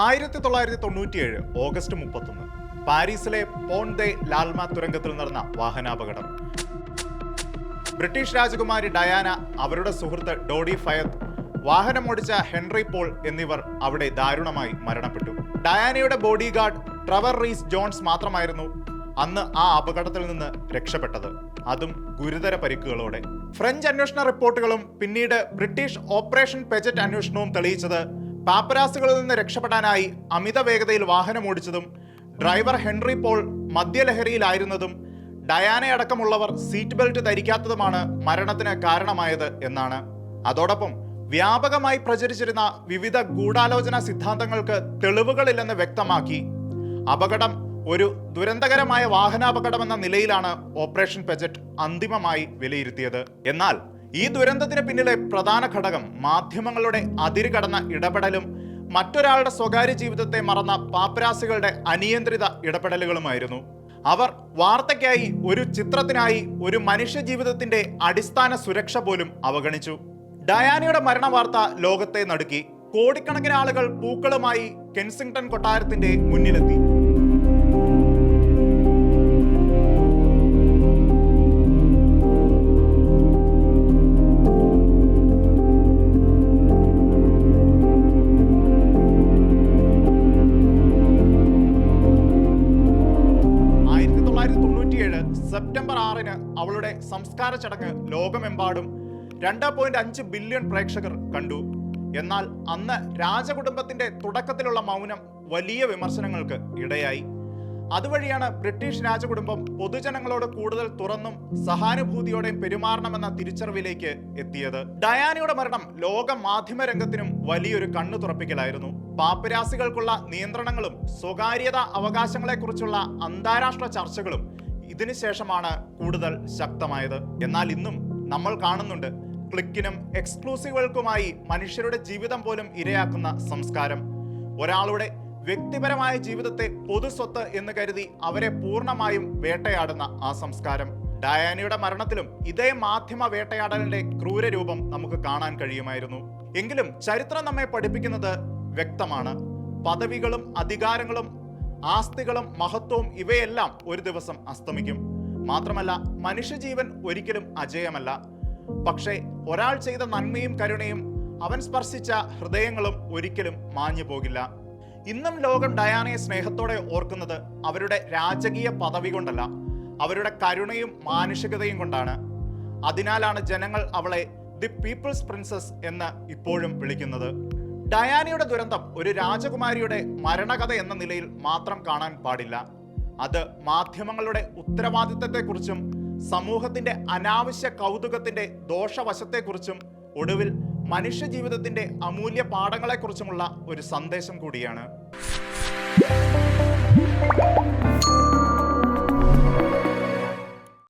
1997 August 31 പാരീസിലെ porn ദെ ലാൽമ തുരങ്കത്തിൽ നടന്ന വാഹനാപകടം. British രാജകുമാരി ഡയാന, അവരുടെ സുഹൃത്ത് ഡോഡി ഫയത്ത്, വാഹനമോടിച്ച ഹെൻറി പോൾ എന്നിവർ അവിടെ ദാരുണമായി മരണപ്പെട്ടു. ഡയാനയുടെ ബോഡി ഗാർഡ് ട്രെവർ റീസ് ജോൺസ് മാത്രമായിരുന്നു അന്ന് ആ അപകടത്തിൽ നിന്ന് രക്ഷപ്പെട്ടത്, അതും ഗുരുതര പരിക്കുകളോടെ. ഫ്രഞ്ച് അന്വേഷണ റിപ്പോർട്ടുകളും പിന്നീട് ബ്രിട്ടീഷ് ഓപ്പറേഷൻ പെജറ്റ് അന്വേഷണവും തെളിയിച്ചത് പാപ്പരാസുകളിൽ നിന്ന് രക്ഷപ്പെടാനായി അമിത വേഗതയിൽ വാഹനമോടിച്ചതും ഡ്രൈവർ ഹെൻറി പോൾ മദ്യലഹരിയിലായിരുന്നതും ഡയാനയടക്കമുള്ളവർ സീറ്റ് ബെൽറ്റ് ധരിക്കാത്തതുമാണ് മരണത്തിന് കാരണമായത് എന്നാണ്. അതോടൊപ്പം വ്യാപകമായി പ്രചരിച്ചിരുന്ന വിവിധ ഗൂഢാലോചന സിദ്ധാന്തങ്ങൾക്ക് തെളിവുകളില്ലെന്ന് വ്യക്തമാക്കി അപകടം ഒരു ദുരന്തകരമായ വാഹനാപകടമെന്ന നിലയിലാണ് ഓപ്പറേഷൻ പെജറ്റ് അന്തിമമായി വിലയിരുത്തിയത്. എന്നാൽ ഈ ദുരന്തത്തിന് പിന്നിലെ പ്രധാന ഘടകം മാധ്യമങ്ങളുടെ അതിരുകടന്ന ഇടപെടലും മറ്റൊരാളുടെ സ്വകാര്യ ജീവിതത്തെ മറന്ന പാപ്പരാസികളുടെ അനിയന്ത്രിത ഇടപെടലുകളുമായിരുന്നു. അവർ വാർത്തയ്ക്കായി, ഒരു ചിത്രത്തിനായി, ഒരു മനുഷ്യ ജീവിതത്തിന്റെ അടിസ്ഥാന സുരക്ഷ പോലും അവഗണിച്ചു. ഡയാനയുടെ മരണ വാർത്ത ലോകത്തെ നടുക്കി. കോടിക്കണക്കിന് ആളുകൾ പൂക്കളുമായി കെൻസിംഗ്ടൺ കൊട്ടാരത്തിന്റെ മുന്നിലെത്തി. സെപ്റ്റംബർ 6 അവളുടെ സംസ്കാര ചടങ്ങ് ലോകമെമ്പാടും 2.5 ബില്യൺ പ്രേക്ഷകർ കണ്ടു. എന്നാൽ അന്ന് രാജകുടുംബത്തിന്റെ തുടക്കത്തിലുള്ള മൗനം വലിയ വിമർശനങ്ങൾക്ക് ഇടയായി. അതുവഴിയാണ് ബ്രിട്ടീഷ് രാജകുടുംബം പൊതുജനങ്ങളോട് കൂടുതൽ തുറന്നും സഹാനുഭൂതിയോടെയും പെരുമാറണമെന്ന തിരിച്ചറിവിലേക്ക് എത്തിയത്. ഡയാനയുടെ മരണം ലോക മാധ്യമ രംഗത്തിനും വലിയൊരു കണ്ണു തുറപ്പിക്കലായിരുന്നു. പാപ്പരാസികൾക്കുള്ള നിയന്ത്രണങ്ങളും സ്വകാര്യത അവകാശങ്ങളെക്കുറിച്ചുള്ള അന്താരാഷ്ട്ര ചർച്ചകളും ഇതിനുശേഷമാണ് കൂടുതൽ ശക്തമായത്. എന്നാൽ ഇന്നും നമ്മൾ കാണുന്നുണ്ട് ക്ലിക്കിനും എക്സ്ക്ലൂസീവുകൾക്കുമായി മനുഷ്യരുടെ ജീവിതം പോലും ഇരയാക്കുന്ന സംസ്കാരം. ഒരാളുടെ വ്യക്തിപരമായ ജീവിതത്തെ പൊതുസ്വത്ത് എന്ന് കരുതി അവരെ പൂർണ്ണമായും വേട്ടയാടുന്ന ആ സംസ്കാരം. ഡയാനയുടെ മരണത്തിലും ഇതേ മാധ്യമ വേട്ടയാടലിന്റെ ക്രൂരരൂപം നമുക്ക് കാണാൻ കഴിയുമായിരുന്നു. എങ്കിലും ചരിത്രം നമ്മെ പഠിപ്പിക്കുന്നത് വ്യക്തമാണ്. പദവികളും അധികാരങ്ങളും ആസ്തികളും മഹത്വവും ഇവയെല്ലാം ഒരു ദിവസം അസ്തമിക്കും. മാത്രമല്ല, മനുഷ്യജീവൻ ഒരിക്കലും അജയമല്ല. പക്ഷേ ഒരാൾ ചെയ്ത നന്മയും കരുണയും അവൻ സ്പർശിച്ച ഹൃദയങ്ങളും ഒരിക്കലും മാഞ്ഞു പോകില്ല. ഇന്നും ലോകം ഡയാനയെ സ്നേഹത്തോടെ ഓർക്കുന്നത് അവരുടെ രാജകീയ പദവി കൊണ്ടല്ല, അവരുടെ കരുണയും മാനുഷികതയും കൊണ്ടാണ്. അതിനാലാണ് ജനങ്ങൾ അവളെ ദി പീപ്പിൾസ് പ്രിൻസസ് എന്ന് ഇപ്പോഴും വിളിക്കുന്നത്. ഡയാനയുടെ ദുരന്തം ഒരു രാജകുമാരിയുടെ മരണകഥ എന്ന നിലയിൽ മാത്രം കാണാൻ പാടില്ല. അത് മാധ്യമങ്ങളുടെ ഉത്തരവാദിത്തത്തെക്കുറിച്ചും സമൂഹത്തിന്റെ അനാവശ്യ കൗതുകത്തിന്റെ ദോഷവശത്തെക്കുറിച്ചും ഒടുവിൽ മനുഷ്യജീവിതത്തിന്റെ അമൂല്യ പാഠങ്ങളെക്കുറിച്ചുമുള്ള ഒരു സന്ദേശം കൂടിയാണ്.